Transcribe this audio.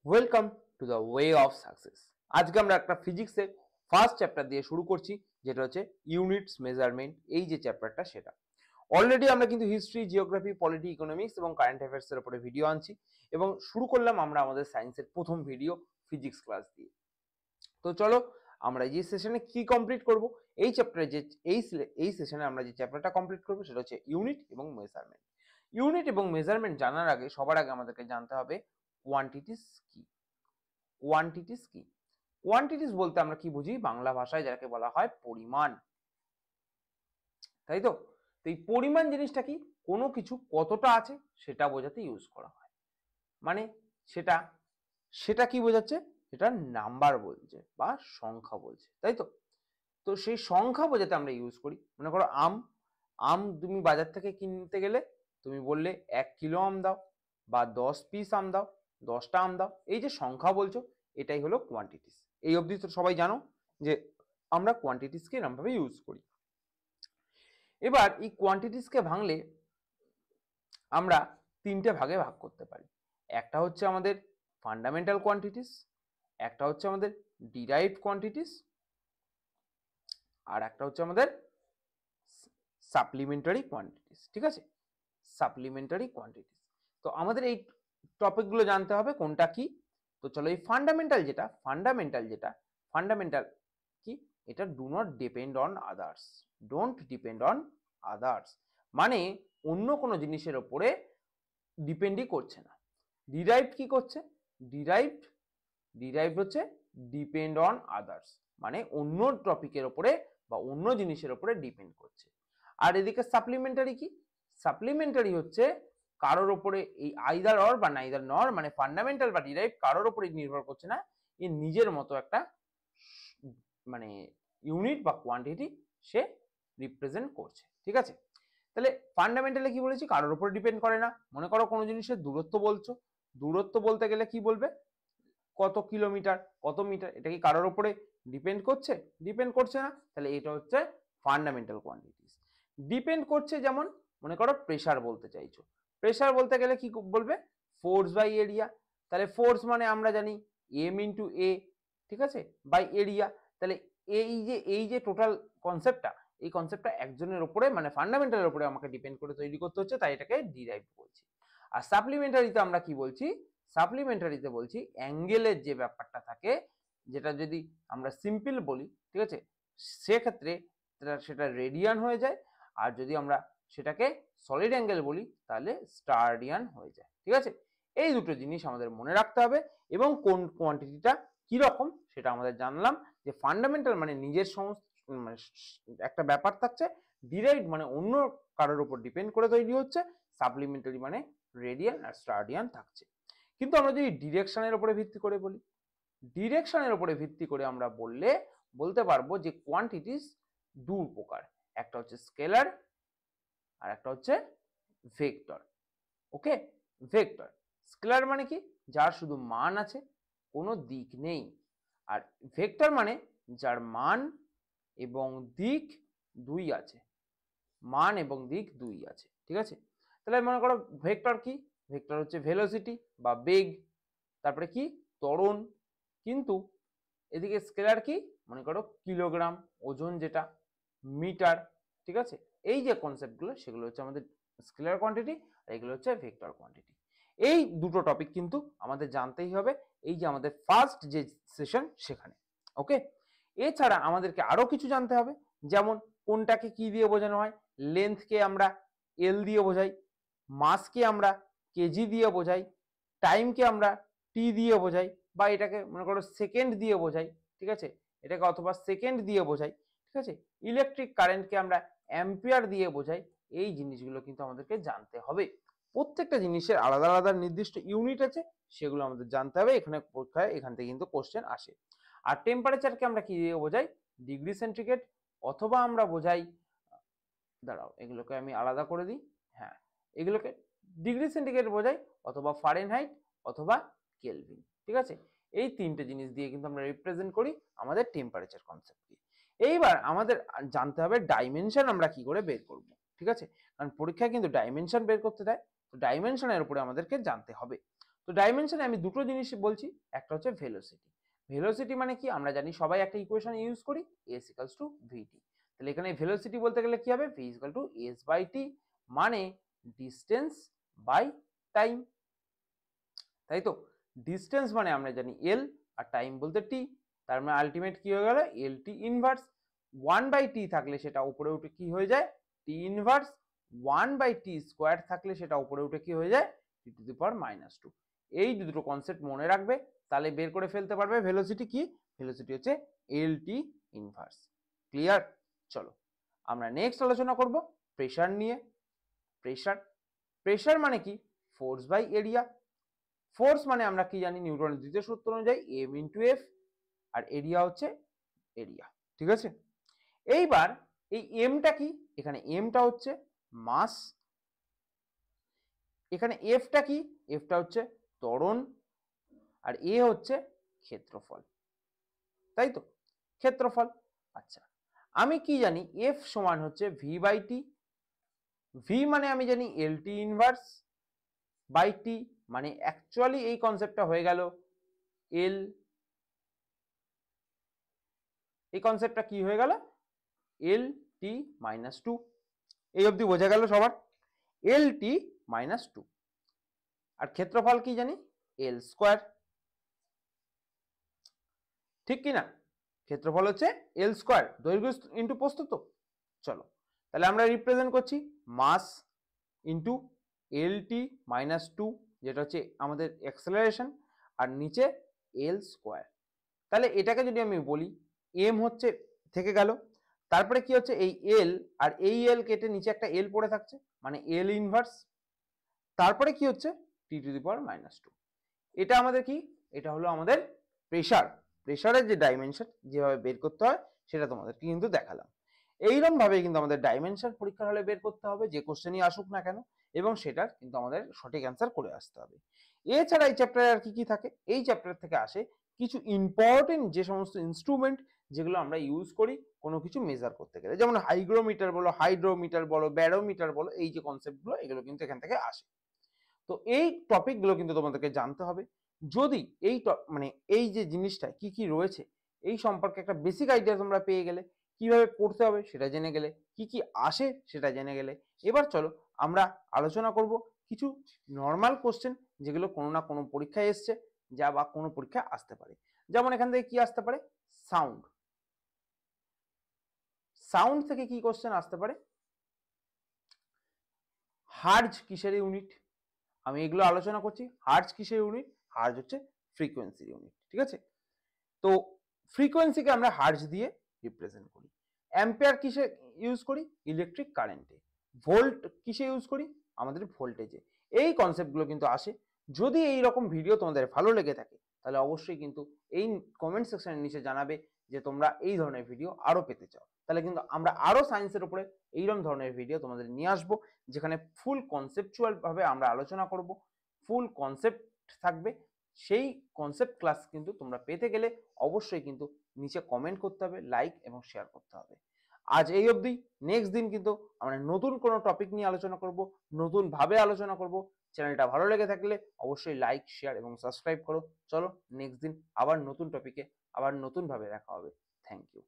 Welcome to the way of success. আজকে আমরা একটা ফিজিক্সের ফার্স্ট চ্যাপ্টার দিয়ে শুরু করছি, যেটা হচ্ছে ইউনিটস মেজারমেন্ট। এই যে চ্যাপ্টারটা সেটা অলরেডি আমরা কিন্তু হিস্ট্রি, জিওগ্রাফি, পলিটি, ইকোনমিক্স এবং কারেন্ট অ্যাফেয়ার্স এর উপরে ভিডিও আনছি এবং শুরু করলাম আমরা আমাদের সায়েন্সের প্রথম ভিডিও ফিজিক্স ক্লাস দিয়ে। তো চলো আমরা এই সেশনে কি কমপ্লিট করব, এই চ্যাপ্টারে যে এই সেশনে আমরা যে চ্যাপ্টারটা কমপ্লিট করব সেটা হচ্ছে ইউনিট এবং মেজারমেন্ট। ইউনিট এবং মেজারমেন্ট জানার আগে সবার আগে আমাদেরকে জানতে হবে কোয়ান্টিটিস কি। কোয়ান্টিটিস কি? কোয়ান্টিটিস বলতে আমরা কি বুঝি? বাংলা ভাষায় যাকে বলা হয় পরিমাণ, তাই তো? এই পরিমাণ জিনিসটা কি? কোনো কিছু কতটা আছে সেটা বোঝাতে ইউজ করা হয়। মানে সেটা সেটা কি বোঝাচ্ছে? সেটা নাম্বার বলছে বা সংখ্যা বলছে, তাই তো? তো সেই সংখ্যা বোঝাতে আমরা ইউজ করি। মনে করো আম, আম তুমি বাজার থেকে কিনতে গেলে তুমি বললে 1 কিলো আম দাও বা 10 পিস আম দাও, 10টা আম দাও। এই যে সংখ্যা বলছো, এটাই হলো কোয়ান্টিটিস। এই অবধি তো সবাই জানো যে আমরা কোয়ান্টিটিসকে এরকম ভাবে ইউজ করি। এবার এই কোয়ান্টিটিসকে ভাঙলে আমরা তিনটে ভাগে ভাগ করতে পারি। একটা হচ্ছে আমাদের ফান্ডামেন্টাল কোয়ান্টিটিস, একটা হচ্ছে আমাদের ডিরাইভড কোয়ান্টিটিস, আর একটা হচ্ছে আমাদের সাপ্লিমেন্টারি কোয়ান্টিটিস। ঠিক আছে, সাপ্লিমেন্টারি কোয়ান্টিটিস। তো আমাদের এই টপিকগুলো জানতে হবে কোনটা কি। তো চলো এই ফান্ডামেন্টাল ফান্ডামেন্টাল কি? এটা do not depend on others, don't depend on others, মানে অন্য কোনো জিনিসের ওপরে ডিপেন্ডই করছে না। ডিরাইভড কি করছে? ডিরাইভড হচ্ছে ডিপেন্ড অন আদার্স, মানে অন্য টপিকের ওপরে বা অন্য জিনিসের ওপরে ডিপেন্ড করছে। আর এদিকে সাপ্লিমেন্টারি কি? সাপ্লিমেন্টারি হচ্ছে কারোর ওপরে এই আইদার অর বা নাইদার নর, মানে ফান্ডামেন্টাল বা ডিরাইভ কারোর ওপরে নির্ভর করছে না, এ নিজের মতো একটা মানে ইউনিট বা কোয়ান্টিটি সে রিপ্রেজেন্ট করছে। ঠিক আছে, তাহলে ফান্ডামেন্টালি কি বলেছি? কারোর উপরে ডিপেন্ড করে না। মনে করো কোনো জিনিসের দূরত্ব বলছো, দূরত্ব বলতে গেলে কি বলবে? কত কিলোমিটার, কত মিটার, এটা কি কারোর উপরে ডিপেন্ড করছে? ডিপেন্ড করছে না। তাহলে এটা হচ্ছে ফান্ডামেন্টাল কোয়ান্টিটিস। ডিপেন্ড করছে, যেমন মনে করো প্রেসার বলতে চাইছো, প্রেসার বলতে গেলে কি বলবে? Force by area. তাহলে ফোর্স মানে আমরা জানি এম ইন্টু এ, ঠিক আছে, বাই এরিয়া। তাহলে এই যে টোটাল কনসেপ্টটা, এই কনসেপ্টটা একজনের উপরে মানে ফান্ডামেন্টালের উপরে আমাকে ডিপেন্ড করে তৈরি করতে হচ্ছে, তাই এটাকে ডিরাইভ বলছি। আর সাপ্লিমেন্টারিতে আমরা কি বলছি? সাপ্লিমেন্টারিতে বলছি অ্যাঙ্গেলের যে ব্যাপারটা থাকে, যেটা যদি আমরা সিম্পল বলি, ঠিক আছে, সেক্ষেত্রে সেটা রেডিয়ান হয়ে যায়, আর যদি আমরা সেটাকে সলিড অ্যাঙ্গেল বলি তাহলে স্টারডিয়ান হয়ে যায়। ঠিক আছে, এই দুটো জিনিস আমাদের মনে রাখতে হবে। এবং কোন কোয়ান্টিটিটা কিরকম সেটা আমাদের জানলাম, যে ফান্ডামেন্টাল মানে নিজের সমস্ত মানে একটা ব্যাপার থাকছে, ডিরাইভড মানে অন্য কারোর উপর ডিপেন্ড করে তৈরি হচ্ছে, সাপ্লিমেন্টারি মানে রেডিয়ান আর স্টারডিয়ান থাকছে। কিন্তু আমরা যদি ডিরেকশনের উপরে ভিত্তি করে বলি, ডিরেকশনের উপরে ভিত্তি করে আমরা বলতে পারবো যে কোয়ান্টিটিস দু প্রকার, একটা হচ্ছে স্কেলার আর একটা হচ্ছে ভেক্টর। ওকে, ভেক্টর। স্কেলার মানে কি? যার শুধু মান আছে, কোনো দিক নেই। আর ভেক্টর মানে যার মান এবং দিক দুই আছে, মান এবং দিক দুই আছে। ঠিক আছে, তাহলে মনে করো ভেক্টর কি? ভেক্টর হচ্ছে ভেলোসিটি বা বেগ, তারপরে কি? ত্বরণ। কিন্তু এদিকে স্কেলার কি? মনে করো কিলোগ্রাম, ওজন যেটা, মিটার। ঠিক আছে, এই যে কনসেপ্টগুলো সেগুলো হচ্ছে আমাদের স্কেলার কোয়ান্টিটি, আর এগুলো হচ্ছে ভেক্টর কোয়ান্টিটি। এই দুটো টপিক কিন্তু আমাদের জানতেই হবে, এই যে আমাদের ফার্স্ট যে সেশন সেখানে। ওকে, এছাড়া আমাদেরকে আরো কিছু জানতে হবে, যেমন কোনটাকে কি দিয়ে বোঝানো হয়। লেন্থকে আমরা এল দিয়ে বোঝাই, মাসকে আমরা কেজি দিয়ে বোঝাই, টাইমকে আমরা টি দিয়ে বোঝাই, বা এটাকে মনে করো সেকেন্ড দিয়ে বোঝাই। ঠিক আছে, এটাকে অথবা সেকেন্ড দিয়ে বোঝাই। ঠিক আছে, ইলেকট্রিক কারেন্টকে আমরা অ্যাম্পিয়ার দিয়ে বোঝাই। এই জিনিসগুলো কিন্তু আমাদেরকে জানতে হবে। প্রত্যেকটা জিনিসের আলাদা আলাদা নির্দিষ্ট ইউনিট আছে, সেগুলো আমাদের জানতে হবে। এখানে পরীক্ষায় এখান থেকে কিন্তু কোশ্চেন আসে। আর টেম্পারেচারকে আমরা কি দিয়ে বোঝাই? ডিগ্রি সেন্টিগ্রেড, অথবা আমরা বোঝাই, দাঁড়াও এগুলোকে আমি আলাদা করে দিই, হ্যাঁ, এগুলোকে ডিগ্রি সেন্টিগ্রেড বোঝাই, অথবা ফারেনহাইট, অথবা কেলভিন। ঠিক আছে, এই তিনটে জিনিস দিয়ে কিন্তু আমরা রিপ্রেজেন্ট করি আমাদের টেম্পারেচার কনসেপ্টকে। এইবার আমাদের জানতে হবে ডাইমেনশন আমরা কি করে বের করব। ঠিক আছে, কারণ পরীক্ষায় কিন্তু ডাইমেনশন বের করতে দেয়, তো ডাইমেনশনের উপরে আমাদেরকে জানতে হবে। তো ডাইমেনশনে আমি দুটো জিনিস বলছি, একটা হচ্ছে ভেলোসিটি। ভেলোসিটি মানে কি, আমরা জানি সবাই একটা ইকুয়েশন ইউজ করি, s ইকুয়ালস টু ভিটি। তাহলে এখানে ভেলোসিটি বলতে গেলে কি হবে, v equal to s by t, মানে ডিস্টেন্স বাই টাইম, তাই তো। ডিস্টেন্স মানে আমরা জানি l, আর টাইম বলতে t, তার মানে আলটিমেট কি হয়ে গেল, এল টি ইনভার্স। 1/t থাকলে সেটা উপরে উঠে কি হয়ে যায়, টি ইনভার্স। 1/t স্কোয়ার থাকলে সেটা উপরে উঠে কি হয়ে যায়, টি টু দি পাওয়ার -2। এই দুটো কনসেপ্ট মনে রাখবে, তাহলে বের করে ফেলতে পারবে ভেলোসিটি কি, ভেলোসিটি হচ্ছে এল টি ইনভার্স। ক্লিয়ার? চলো আমরা নেক্সট আলোচনা করব প্রেসার নিয়ে। প্রেসার, প্রেসার মানে কি, ফোর্স বাই এরিয়া। ফোর্স মানে আমরা কি জানি, নিউটনের দ্বিতীয় সূত্র অনুযায়ী এম ইন্টু এফ, আর এরিয়া হচ্ছে এরিয়া, ঠিক আছে। এইবার এই এমটা কি, এখানে এমটা হচ্ছে মাস, এখানে এফটা কি, এফটা হচ্ছে ত্বরণ, আর এ হচ্ছে ক্ষেত্রফল, তাই তো, ক্ষেত্রফল। আচ্ছা, আমি কি জানি, এফ সমান হচ্ছে ভি বাই টি। ভি মানে আমি জানি এল টি ইনভার্স বাই টি, মানে অ্যাকচুয়ালি এই কনসেপ্টটা হয়ে গেল এল, এই কনসেপ্টটা কি হয়ে গেল, এল টি -2। এই অবধি বোঝা গেল সবার, এল টি -2। আর ক্ষেত্রফল কি জানি, এল স্কোয়ার, ঠিক কি না, ক্ষেত্রফল হচ্ছে এল স্কোয়ার, দৈর্ঘ্য ইন্টু প্রস্থ। তো চলো তাহলে আমরা রিপ্রেজেন্ট করছি মাস ইন্টু এল টি -2, যেটা হচ্ছে আমাদের অ্যাক্সেলারেশন, আর নিচে এল স্কোয়ার। তাহলে এটাকে যদি আমি বলি, এম হচ্ছে থেকে গেল, তারপরে কি হচ্ছে এই এল, আর এই এল কেটে নিচে একটা এল পড়ে থাকছে, মানে এল ইনভার্স। তারপরে কি হচ্ছে টি টু দি পাওয়ার -2। এটা আমাদের কি, এটা হলো আমাদের প্রেসার। প্রেসারের যে ডাইমেনশন যেভাবে বের করতে হয় সেটা তোমাদেরকে কিন্তু দেখালাম। এইরকম ভাবে কিন্তু আমাদের ডাইমেনশন পরীক্ষার হলে বের করতে হবে, যে কোশ্চেনই আসুক না কেন, এবং সেটার কিন্তু আমাদের সঠিক অ্যান্সার করে আসতে হবে। এছাড়া এই চ্যাপ্টারে আর কি কি থাকে, এই চ্যাপ্টার থেকে আসে কিছু ইম্পর্টেন্ট যে সমস্ত ইনস্ট্রুমেন্ট যেগুলো আমরা ইউজ করি কোনো কিছু মেজার করতে গেলে, যেমন হাইগ্রোমিটার বলো, হাইড্রোমিটার বলো, ব্যারোমিটার বলো, এই যে কনসেপ্টগুলো এগুলো কিন্তু এখান থেকে আসে। তো এই টপিকগুলো কিন্তু তোমাদেরকে জানতে হবে। যদি এই মানে এই যে জিনিসটা কি কি রয়েছে এই সম্পর্কে একটা বেসিক আইডিয়া তোমরা পেয়ে গেলে, কিভাবে পড়তে হবে সেটা জেনে গেলে, কি কি আসে সেটা জেনে গেলে, এবার চলো আমরা আলোচনা করব কিছু নর্মাল কোশ্চেন যেগুলো কোনো না কোনো পরীক্ষায় এসছে, যা বা কোনো পরীক্ষা আসতে পারে। যেমন এখান থেকে কি আসতে পারে, সাউন্ড, সাউন্ড থেকে কি কোশ্চেন আসতে পারে, হার্জ কিসের ইউনিট, আমি এগুলো আলোচনা করছি। হার্জ কিসের ইউনিট, হার্জ হচ্ছে ফ্রিকোয়েন্সির ইউনিট, ঠিক আছে। তো ফ্রিকোয়েন্সিকে আমরা হার্জ দিয়ে রিপ্রেজেন্ট করি। অ্যাম্পিয়ার কিসে ইউজ করি, ইলেকট্রিক কারেন্টে। ভোল্ট কিসে ইউজ করি, আমাদের ভোল্টেজে। এই কনসেপ্টগুলো কিন্তু আসে। যদি এই রকম ভিডিও তোমাদের ভালো লেগে থাকে তাহলে অবশ্যই কিন্তু এই কমেন্ট সেকশনের নিচে জানাবে যে তোমরা এই ধরনের ভিডিও আরো পেতে চাও। তাহলে কিন্তু আমরা আরো সায়েন্সের উপরে এইরকম ধরনের ভিডিও তোমাদের নিয়ে আসবো, যেখানে ফুল কনসেপচুয়াল ভাবে আমরা আলোচনা করব, ফুল কনসেপ্ট থাকবে। সেই কনসেপ্ট ক্লাস কিন্তু তোমরা পেতে গেলে অবশ্যই কিন্তু নিচে কমেন্ট করতে হবে, লাইক এবং শেয়ার করতে হবে। আজ এই অবধি, নেক্সট দিন কিন্তু আমরা নতুন কোনো টপিক নিয়ে আলোচনা করব, নতুন ভাবে আলোচনা করব। চ্যানেলটা ভালো লেগে থাকলে অবশ্যই লাইক, শেয়ার এবং সাবস্ক্রাইব করো। চলো নেক্সট দিন আবার নতুন টপিকে আবার নতুন ভাবে দেখা হবে। Thank you.